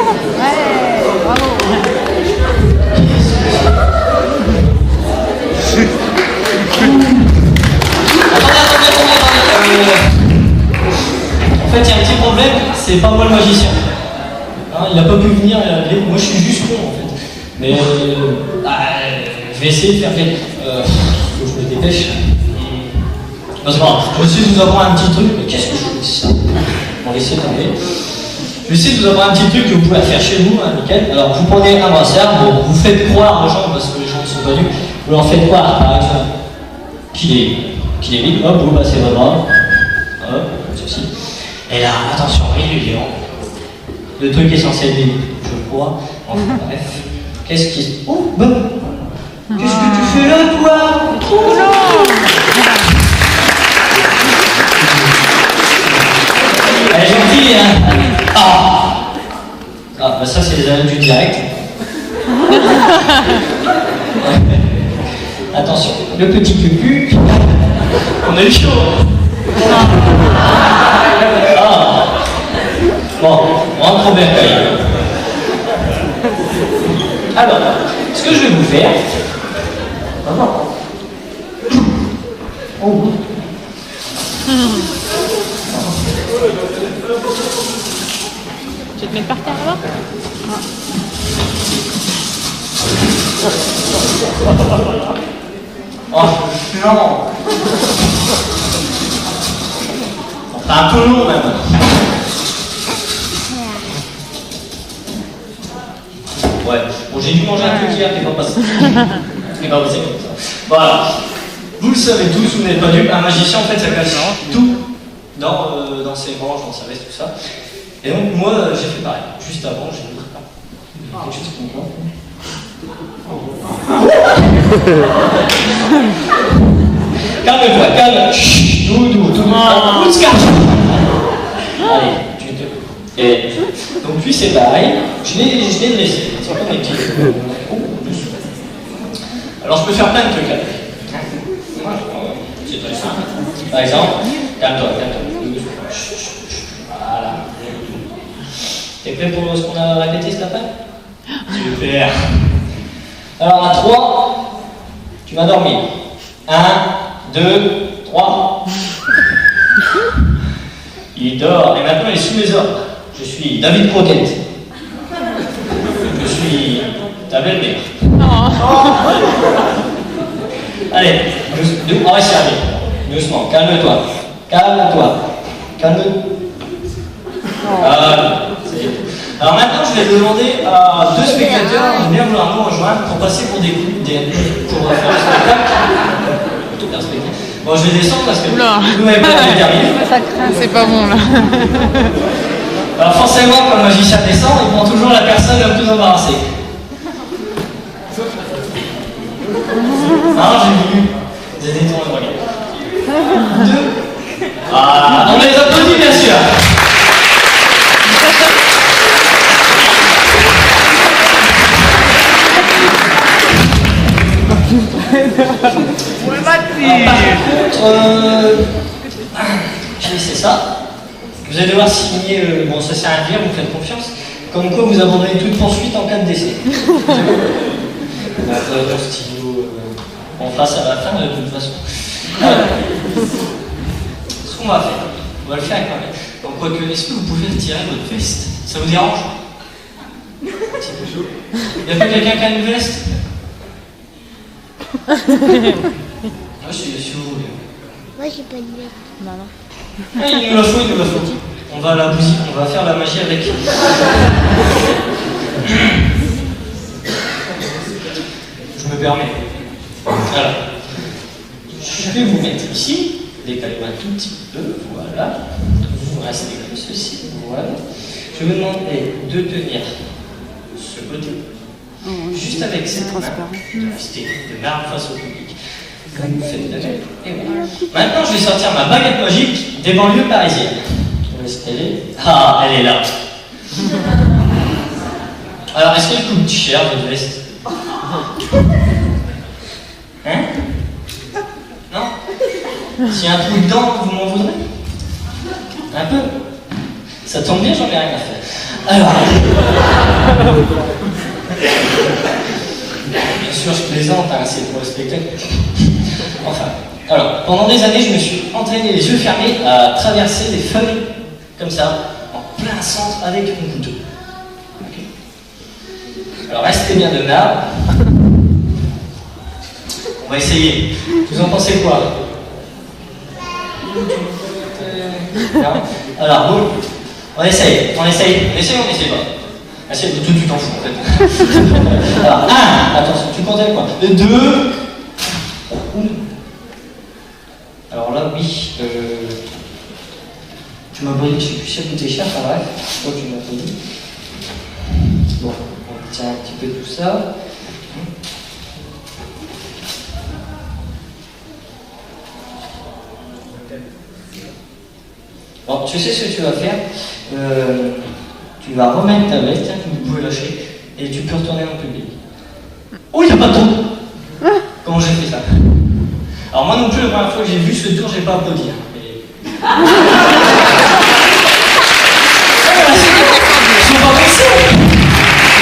Ouais, bravo. En fait, il y a un petit problème, c'est pas moi le magicien. Hein, il n'a pas pu venir, moi je suis juste con en fait. Mais je vais essayer de faire quelque chose. Faut que je me dépêche. Non, c'est pas grave. Je vais essayer de vous avoir un petit truc. Mais qu'est-ce que je fais ça? On va essayer tomber. Je vais essayer de vous avoir un petit truc que vous pouvez faire chez vous, hein, nickel. Alors vous prenez un brassard, bon, vous faites croire aux gens, parce que les gens ne sont pas nus, vous leur faites croire par exemple qu'il est vide, hop, vous passez votre bras, hop, ceci. Et là, attention, illusion. Le truc est censé être vide, je crois. Enfin bref. Qu'est-ce qui... Oh, bah, qu'est-ce que tu fais là, toi? Oh non! Elle est gentille, hein? Ah! Ah, bah ça, c'est les années du direct. Attention, le petit cucu. On a eu chaud. Ah! Bon, on rentre au bercail. Alors, ce que je vais vous faire... Oh. Tu vas te mettre par terre là-bas? Oh, non. Enfin, un peu long même. Ouais, bon, j'ai dû manger un truc hier qui n'est pas passé. Qui n'est pas passé comme ça. Voilà. Vous le savez tous, vous n'êtes pas dupes, un magicien en fait ça cache tout dans ses manches, dans sa veste, tout ça. Et donc moi j'ai fait pareil. Juste avant, j'ai dit quelque chose pour moi. Calme-toi, calme. Chut, doudou, tout le monde. Allez, tu te... Et donc lui c'est pareil. Je l'ai dressé. C'est encore des petits. Alors je peux faire plein de trucs avec. C'est très simple. Par exemple, calme-toi, calme-toi. Voilà. T'es prêt pour ce qu'on a répété cet après? Super. Alors à 3, tu vas dormir. 1, 2, 3. Il dort et maintenant il est sous mes ordres. Je suis David Croquette. Je suis ta belle-mère. Allez, on va servir. Doucement, calme-toi. Calme-toi. Calme-toi. Alors maintenant, je vais demander à 2 spectateurs de bien vouloir nous rejoindre pour passer pour pour faire le spectacle. Tout un spectacle. Bon, je vais descendre parce que vous n'avez pas terminé. Ça craint, c'est pas bon là. Alors forcément, quand le magicien descend, il prend toujours la personne la plus embarrassée. Alors j'ai voulu des détours de regard. 2. Ah, on les applaudit bien sûr. Par contre, j'ai laissé ça. Vous allez devoir signer, bon ça sert à rien, vous faites confiance, comme quoi vous abandonnez toute poursuite en cas de décès. Mon stylo en face à la fin de toute façon. Alors, ce qu'on va faire, on va le faire avec ma main. Donc quoique, est-ce que vous pouvez retirer votre veste? Ça vous dérange? Il y a pas quelqu'un qui a une veste? Ah, si vous voulez. Moi j'ai pas de veste. Non, non. Ah, il nous la faut, il nous la faut. On va la bousiller, on va faire la magie avec. Je me permets. Alors, je vais vous mettre ici, décalez-moi un tout petit peu, voilà. Vous restez comme ceci, voilà. Je vais vous demander de tenir ce côté, juste avec cette main, de rester de marbre face au public. Comme vous faites de même. Et voilà. Maintenant, je vais sortir ma baguette magique des banlieues parisiennes. Où est-ce qu'elle est? Ah, elle est là. Alors, est-ce qu'elle coûte cher, votre veste? Hein? Non? S'il y a un trou dedans, vous m'en voudrez? Un peu? Ça tombe bien, j'en ai rien à faire. Alors, bien sûr, je plaisante, hein, c'est pour le spectacle. Enfin, alors, pendant des années, je me suis entraîné les yeux fermés à traverser des feuilles comme ça, en plein centre avec mon couteau. Okay. Alors, restez bien de là. On va essayer. Vous en pensez quoi? Non. Alors, bon, on essaye, on essaye pas. Essaye, tout tu t'en fous en fait. Alors, 1, attention, tu comptes avec quoi? 2, alors là, oui, tu m'as brûlé, je sais plus si ça coûtait cher, enfin bref, je crois que tu m'as pas dit. Bon, on tient un petit peu tout ça. Bon, tu sais ce que tu vas faire, tu vas remettre ta veste, que vous pouvez lâcher, et tu peux retourner dans le public. Oh, il n'y a pas de tour. Comment j'ai fait ça? Alors moi non plus, la première fois que j'ai vu ce tour, j'ai pas applaudi. Mais... Ils sont pas pressés.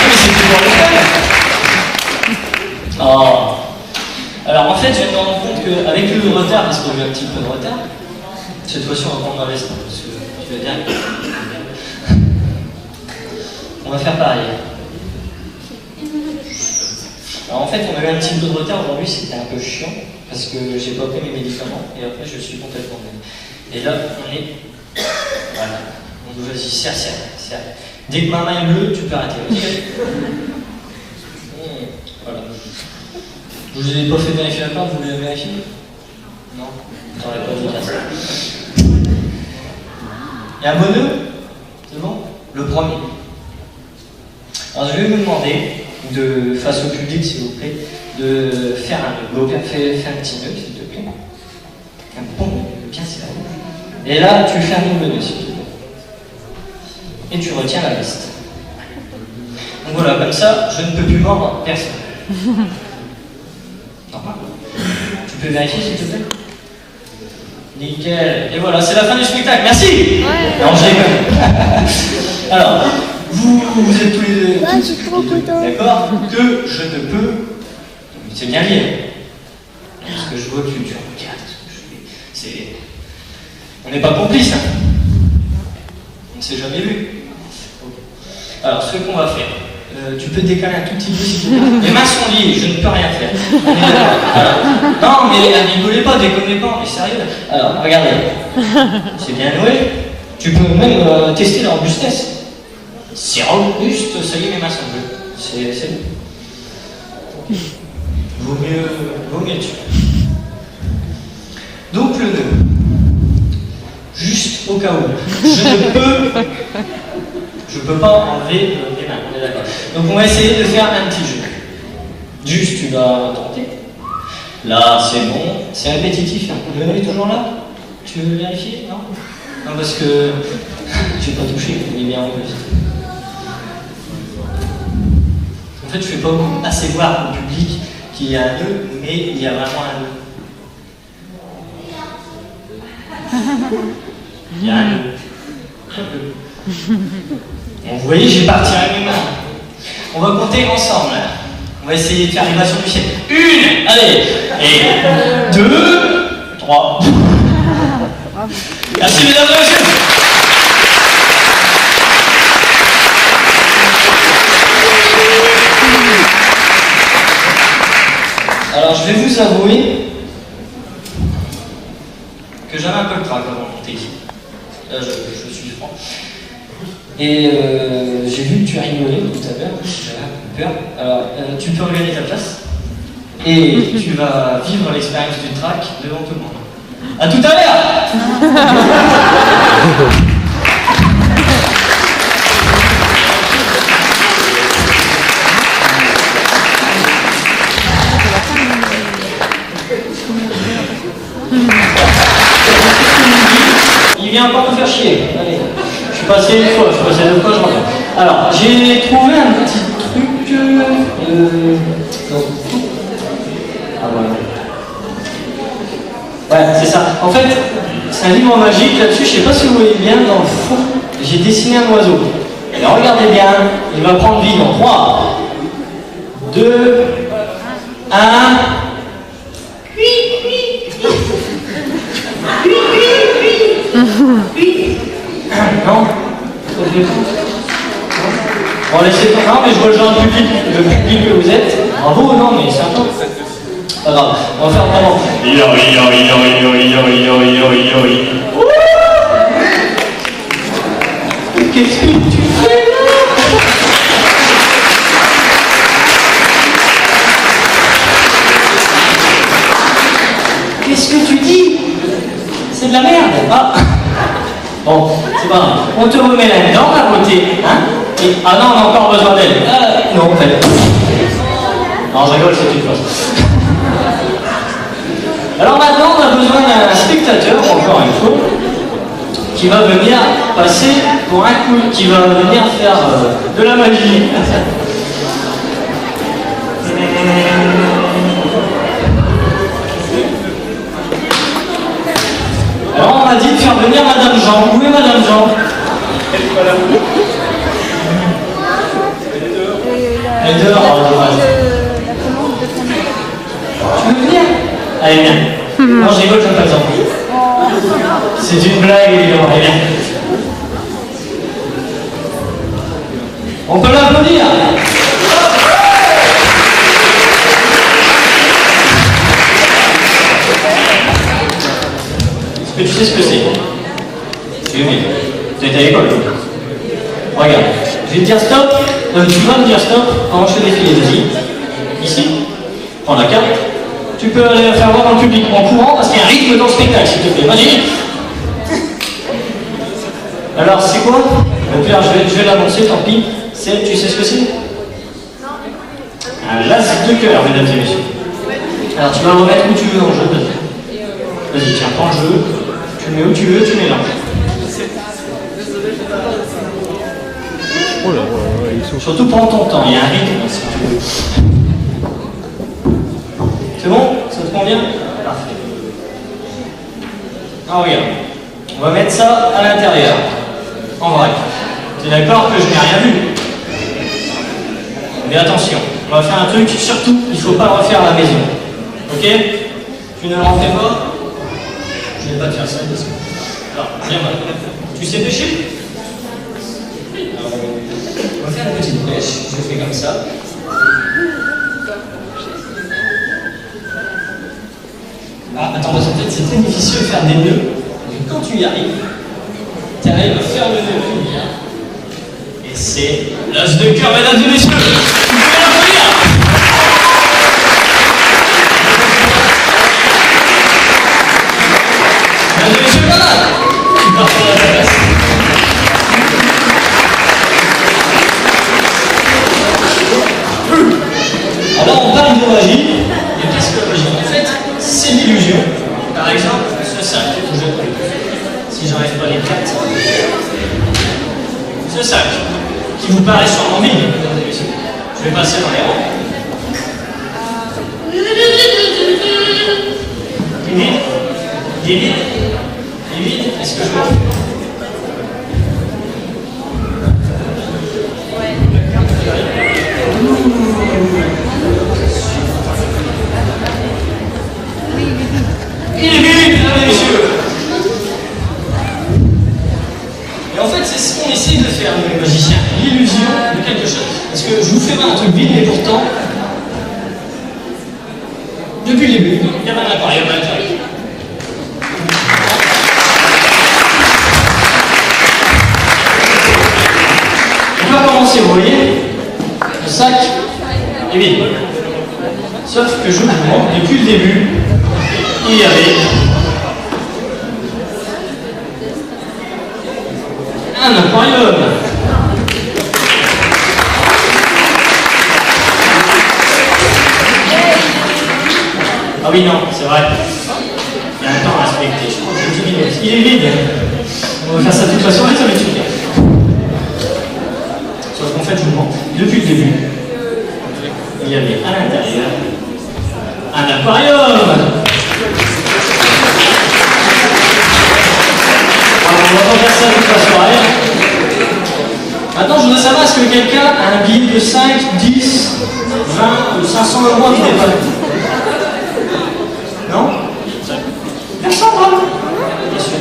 Mais c'est toujours le cas. Oh. Alors en fait, je viens de me rendre compte qu'avec le retard, parce que j'ai eu un petit peu de retard, cette fois-ci on va prendre ma veste, parce que tu vas bien. On va faire pareil. Alors en fait, on a eu un petit peu de retard aujourd'hui, c'était un peu chiant, parce que j'ai pas pris mes médicaments, et après je suis complètement bien. Et là, on est... Voilà. Donc vas-y, serre. Dès que ma main est bleue, tu peux arrêter. Voilà. Je vous ai pas fait vérifier la corde, vous l'avez vérifié? Non? T'aurais pas dû dire ça. Il y a un bon nœud? C'est bon? Le premier. Alors je vais vous demander, face au public s'il vous plaît, de faire un nœud. Fais un petit nœud s'il te plaît. Un bon nœud, bien serré. Et là, tu fais un double nœud s'il te plaît. Et tu retiens la veste. Donc voilà, comme ça, je ne peux plus mordre personne. Normal. Tu peux vérifier s'il te plaît? Nickel. Et voilà, c'est la fin du spectacle. Merci. Ouais. Non, je rigole. Alors, vous êtes tous les deux. D'accord? Que je ne peux. C'est bien lié. Parce que je vois que tu regardes ce que je fais. On n'est pas complices. Hein. On ne s'est jamais vu. Alors, ce qu'on va faire. Tu peux te décaler un tout petit peu si tu veux. Les mains sont liées, je ne peux rien faire. Alors, non, mais rigolez pas, déconnez pas, mais sérieux. Alors, regardez. C'est bien noué. Tu peux même tester la robustesse. C'est robuste, ça y est, mes mains sont bleues. C'est bon. Vaut mieux dessus. Donc, le nœud. Juste au cas où. Je ne peux pas enlever les mains, on est d'accord. Donc on va essayer de faire un petit jeu. Juste, tu vas tenter. Là, c'est bon. C'est répétitif. Hein. Le nœud est toujours là? Tu veux vérifier? Non? Non, parce que je n'ai pas touché, il est bien en plus. En fait, je ne fais pas assez voir au public qu'il y a un nœud, mais il y a vraiment un nœud. Il y a un nœud. Bon, vous voyez, j'ai pas retiré mes mains. On va compter ensemble. On va essayer de faire l'animation du ciel. 1, allez, et 2, 3. Merci mesdames et messieurs. Alors je vais vous avouer que j'avais un peu le trac avant de monter ici. Là je suis franc. Et j'ai vu que tu rigolais tout à l'heure, j'avais un peu peur. Alors, tu peux regagner ta place et tu vas vivre l'expérience du track devant tout le monde. A tout à l'heure. Il vient pas me faire chier. Allez. Je suis passé une fois, deux fois, je reviens. Alors, j'ai trouvé un petit truc. Ah voilà. Ouais, c'est ça. En fait, c'est un livre magique là-dessus. Je sais pas si vous voyez bien, dans le fond, j'ai dessiné un oiseau. Et regardez bien, il va prendre vie dans 3, 2, 1. Non? Bon, laissez tomber. Non, mais je vois le genre de public que vous êtes. Bravo, non, mais c'est un peu. Pas grave, on va faire vraiment. Qu'est-ce que tu fais là? Qu'est-ce que tu dis? C'est de la merde. Ah. Bon, c'est pas grave. On te remet là-dedans, à côté, hein? Et, ah non, on a encore besoin d'elle. Non, en fait. Non, je rigole, c'est une chose. Alors maintenant, on a besoin d'un spectateur, encore une fois, qui va venir passer pour un coup, qui va venir faire de la magie. Alors on m'a dit de faire venir Madame Jean. Où est Madame Jean? Elle est pas là. Elle est dehors. Tu veux venir? Allez, viens. Non, je rigole, j'aime pas ça. C'est une blague, évidemment. Allez, viens. On peut l'applaudir. Est-ce que tu sais ce que c'est? Tu es tu es à l'école. Regarde, je vais te dire stop. Tu vas me dire stop quand je fais défiler. Vas-y. Ici. Prends la carte. Tu peux aller faire voir dans le public en courant parce qu'il y a un rythme dans le spectacle, s'il te plaît. Vas-y. Alors, c'est quoi? Donc là, je vais l'annoncer, tant pis. Tu sais ce que c'est? Un las de cœur, mesdames et messieurs. Alors, tu vas le remettre où tu veux dans le jeu. Vas-y, tiens, prends le jeu. Tu le mets où tu veux, tu mets là. Oh là, ils sont... Surtout prends ton temps, il y a un rythme si tu veux. C'est bon? Ça te convient? Parfait. Ah, regarde. On va mettre ça à l'intérieur. En vrai. Tu es d'accord que je n'ai rien vu? Mais attention, on va faire un truc, surtout, il ne faut pas le refaire à la maison. Ok? Tu ne le refais pas? Je ne vais pas te faire ça, parce que... Alors, viens moi. Tu sais pêcher? Alors, on va faire une petite pêche. Je fais comme ça. Ah, attends, parce qu'en fait, c'est très difficile de faire des nœuds. Mais quand tu y arrives, tu arrives à faire le nœud bien. Et c'est l'as de cœur, mesdames et messieurs. Vous pouvez l'applaudir. Mesdames et messieurs, voilà. Tu pars sur la place. Alors, on parle de magie. Et qu'est-ce que la magie? En fait, c'est l'illusion. Par exemple, ce sac que je prends. Si j'enlève pas les cartes. Ce sac, qui vous paraît sûrement vide, mesdames et messieurs. Je vais passer dans les rangs. Il est vide. Il est vide. Il est vide. Est-ce que je le fais? Il est vide, mesdames et messieurs. Et en fait, c'est ce qu'on essaie de faire, nous les magiciens, l'illusion de quelque chose. Parce que je vous fais voir un truc vide, mais pourtant, depuis le début, il y a un aquarium à l'intérieur. On va commencer, vous voyez, le sac est vide. Sauf que je vous montre, depuis le début, il y avait un aquarium. Ah oui, non, c'est vrai. Il y a un temps à respecter. Je crois que c'est 10 minutes. Il est vide. On va faire ça de toute façon et ça va être super. Sauf qu'en fait, je vous montre, depuis le début, il y avait à l'intérieur un aquarium. On va pas faire ça toute la soirée. Maintenant, je voudrais savoir, est-ce que quelqu'un a un billet de 5, 10, 20 ou 500 euros qui n'est pas là? Non? Personne, bravo. Bien sûr.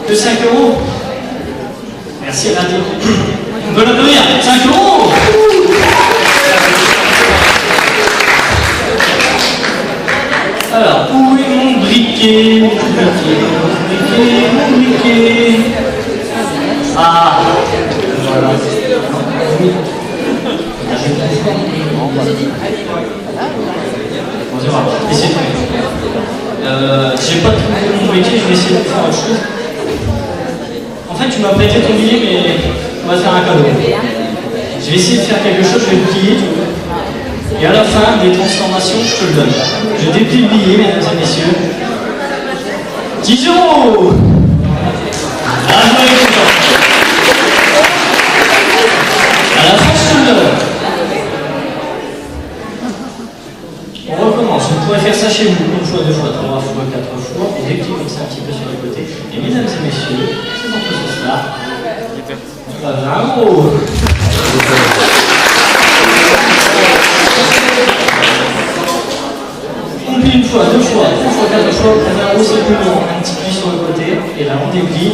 De 5 euros. Merci, Radio. On peut l'applaudir. 5 euros. Alors, où est mon briquet? Mon briquet. Ah, voilà. On va essayer de j'ai pas trouvé mon briquet, je vais essayer de faire autre chose. En fait, tu m'as prêté ton billet, mais on va faire un cadeau. Je vais essayer de faire quelque chose, je vais le plier. Et à la fin des transformations, je te le donne. Je déplie le billet, mesdames et messieurs. 10 euros. Ah, je vais être content. À la fin, je te le donne. On recommence. Vous pourrez faire ça chez vous. Une fois, deux fois, trois fois, quatre fois. On déplie comme ça un petit peu sur les côtés. Et mesdames et messieurs, c'est dans ce sens-là. 20 euros. On plie une fois, deux fois, trois fois, quatre fois. Pour 20 euros, c'est plus long. Un petit pli sur le côté. Et là, on déplie.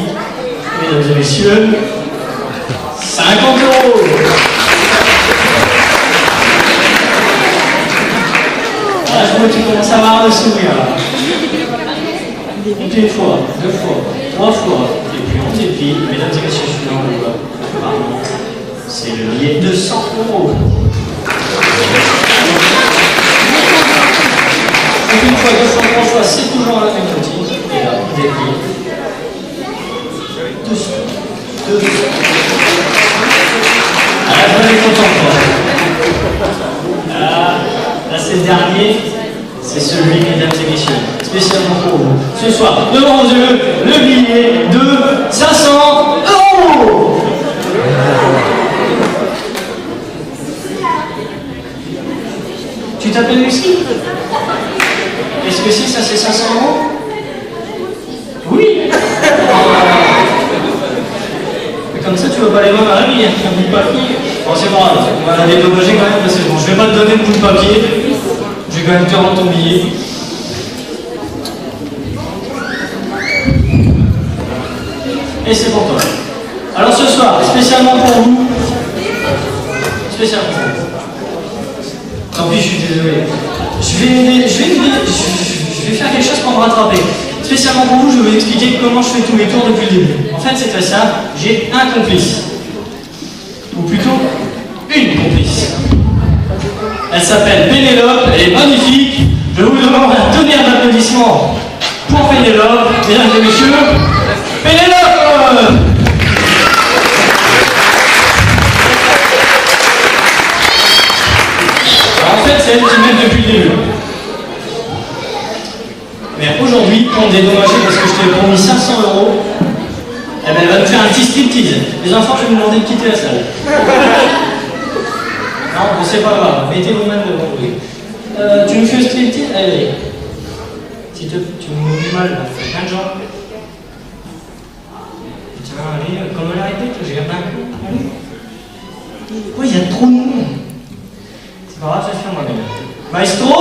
Mesdames et messieurs, 50 euros. Là, je vois que tu commences à avoir le sourire. On plie une fois, deux fois, trois fois. Et puis on déplie. Mesdames et messieurs, suivant le voit. C'est le billet de 100 euros. Donc une fois, deux fois, trois fois, c'est toujours la même routine. Et là, on déplie. 200. Ah, là, je vais être content, quoi. Là, c'est le dernier. C'est celui, mesdames et messieurs, spécialement pour vous. Ce soir, devant vos yeux, le billet de 500 euros. Tu t'appelles Lucie? Est-ce que si ça c'est 500 euros? Oui. Comme ça tu vas pas les voir à la vie, un bout de papier. Bon c'est pas grave, on va la dédommager quand même parce que bon, je vais pas te donner le bout de papier. Je vais quand même te rendre ton billet. Et c'est pour toi. Alors ce soir, spécialement pour vous. Spécialement pour vous. Tant pis, je suis désolé. Je vais faire quelque chose pour me rattraper. Spécialement pour vous, je vais vous expliquer comment je fais tous mes tours depuis le début. En fait, c'est très simple. J'ai un complice. Ou plutôt, une complice. Elle s'appelle Pénélope, elle est magnifique. Je vous demande un tonnerre d'applaudissements pour Pénélope, mesdames et messieurs. Pénélope! En fait, c'est elle qui m'aide depuis le début. Mais aujourd'hui, pour me dédommager parce que je t'ai promis 500 euros, eh ben, elle va me faire un petit striptease. Les enfants, je vais vous demander de quitter la salle. Non, c'est pas grave, mettez vos mains devant vous. Tu me fais un striptease? Allez. Si tu me fais mal, fais plein de jambes. Tiens, allez, comme elle a répété, j'ai un coup. Allez. Oui, il y a trop de monde. C'est pas grave, je vais faire moi-même. Maestro!